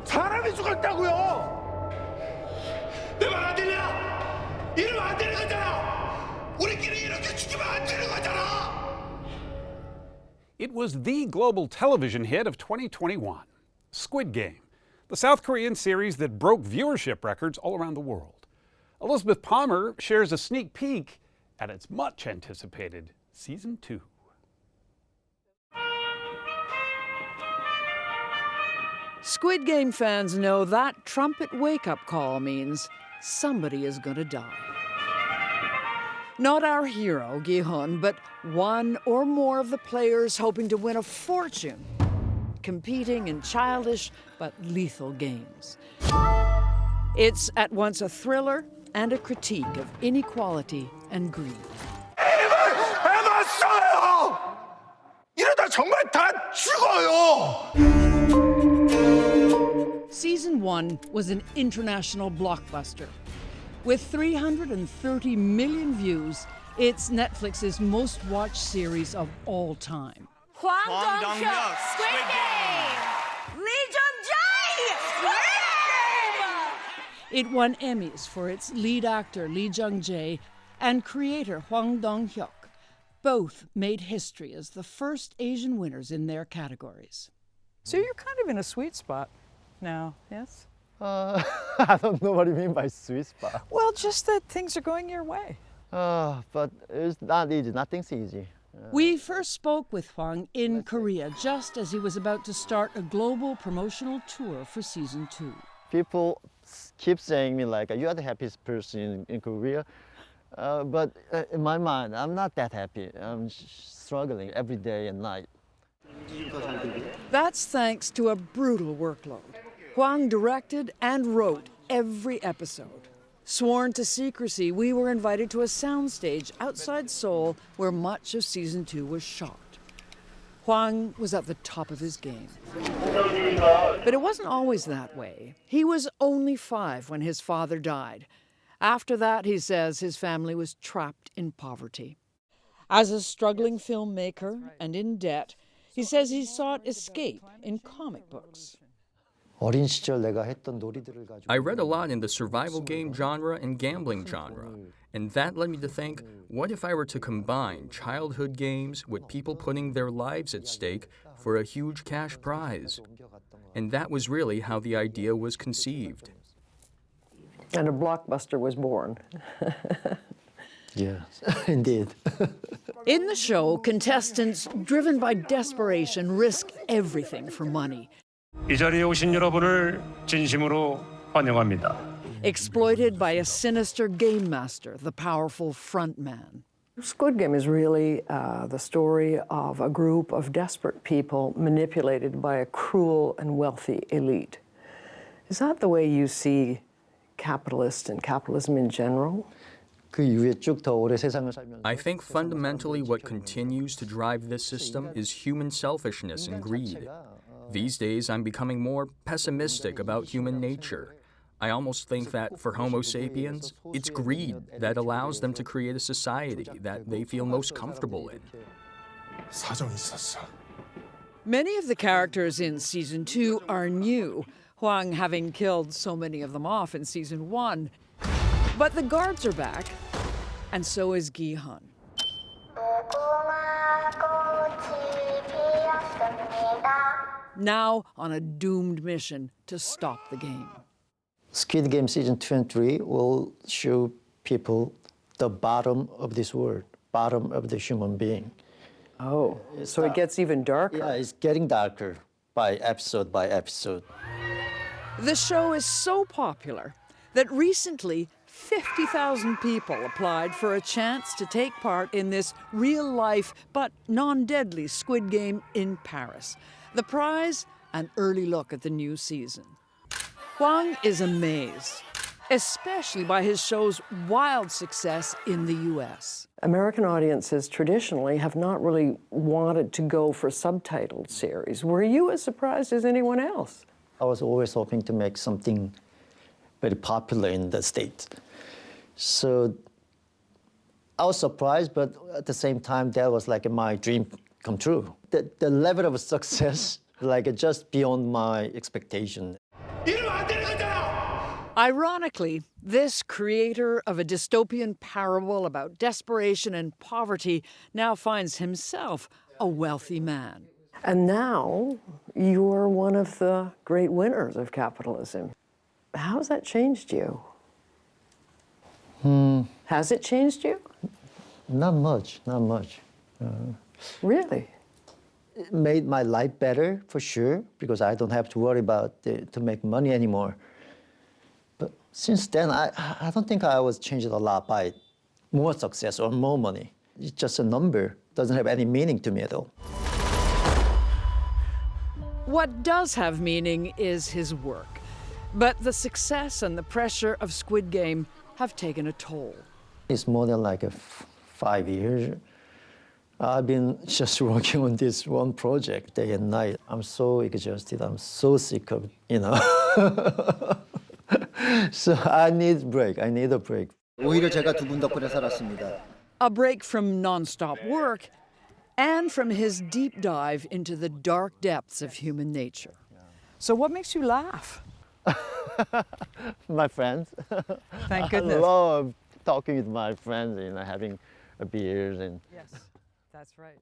사람이 죽었다고요. 내 말 안 들려? 이러면 안 되는 거잖아. 우리끼리 이렇게 죽이면 안 되는 거잖아. It was the global television hit of 2021, Squid Game, the South Korean series that broke viewership records all around the world. Elizabeth Palmer shares a sneak peek at its much anticipated season 2. Squid Game fans know that trumpet wake-up call means somebody is going to die. Not our hero, Gi-hun, but one or more of the players hoping to win a fortune, competing in childish but lethal games. It's at once a thriller and a critique of inequality and greed. 해봤어요. 이러다 정말 다 죽어요. Season 1 was an international blockbuster. With 330 million views, it's Netflix's most watched series of all time. Hwang Dong-hyuk, Squid Game! Lee Jung-jae, Squid Game! It won Emmys for its lead actor Lee Jung-jae and creator Hwang Dong-hyuk. Both made history as the first Asian winners in their categories. So you're kind of in a sweet spot now, yes? I don't know what you mean by sweet spot. Well, just that things are going your way. But it's not easy. Nothing's easy. We first spoke with Hwang in Korea just as he was about to start a global promotional tour for season 2. People keep saying me like, you are the happiest person in Korea. But in my mind, I'm not that happy. I'm struggling every day and night. That's thanks to a brutal workload. Hwang directed and wrote every episode. Sworn to secrecy, we were invited to a soundstage outside Seoul where much of season 2 was shot. Hwang was at the top of his game. But it wasn't always that way. He was only 5 when his father died. After that, he says, his family was trapped in poverty. As a struggling filmmaker and in debt, he says he sought escape in comic books. I read a lot in the survival game genre and gambling genre, and that led me to think, what if I were to combine childhood games with people putting their lives at stake for a huge cash prize? And that was really how the idea was conceived. And a blockbuster was born. Yes, indeed. In the show, contestants driven by desperation risk everything for money. 이 자리에 오신 여러분을 진심으로 환영합니다. Exploited by a sinister game master, the powerful front man. Squid Game is really the story of a group of desperate people manipulated by a cruel and wealthy elite. Is that the way you see capitalists and capitalism in general? I think fundamentally what continues to drive this system is human selfishness and greed. These days, I'm becoming more pessimistic about human nature. I almost think that for Homo sapiens, it's greed that allows them to create a society that they feel most comfortable in. 사정이 있었어. Many of the characters in season 2 are new, Hwang having killed so many of them off in season 1. But the guards are back, and so is Gi-hun. Now on a doomed mission to stop the game. Squid Game season 2 and 3 will show people the bottom of this world, bottom of the human being. Oh, so it gets even darker. Yeah, it's getting darker by episode by episode. The show is so popular that recently 50,000 people applied for a chance to take part in this real-life but non-deadly Squid Game in Paris. The prize, an early look at the new season. Hwang is amazed, especially by his show's wild success in the U.S. American audiences traditionally have not really wanted to go for subtitled series. Were you as surprised as anyone else? I was always hoping to make something very popular in the States. So I was surprised, but at the same time, that was like my dream come true. The level of success, like just beyond my expectation. 이러면 안 되는 거잖아. Ironically, this creator of a dystopian parable about desperation and poverty now finds himself a wealthy man. And now you're one of the great winners of capitalism. How's that changed you? Has it changed you? Not much, not much. Really? It made my life better, for sure, because I don't have to worry about to make money anymore. But since then, I don't think I was changed a lot by more success or more money. It's just a number. Doesn't have any meaning to me at all. What does have meaning is his work. But the success and the pressure of Squid Game have taken a toll. It's more than like 5 years. I've been just working on this one project day and night. I'm so exhausted. I'm so sick of, So I need a break. I need a break. 오히려 제가 두 분 덕분에 살았습니다. A break from nonstop work and from his deep dive into the dark depths of human nature. So what makes you laugh? My friends. Thank goodness. I love talking with my friends, having beers and. Yes, that's right.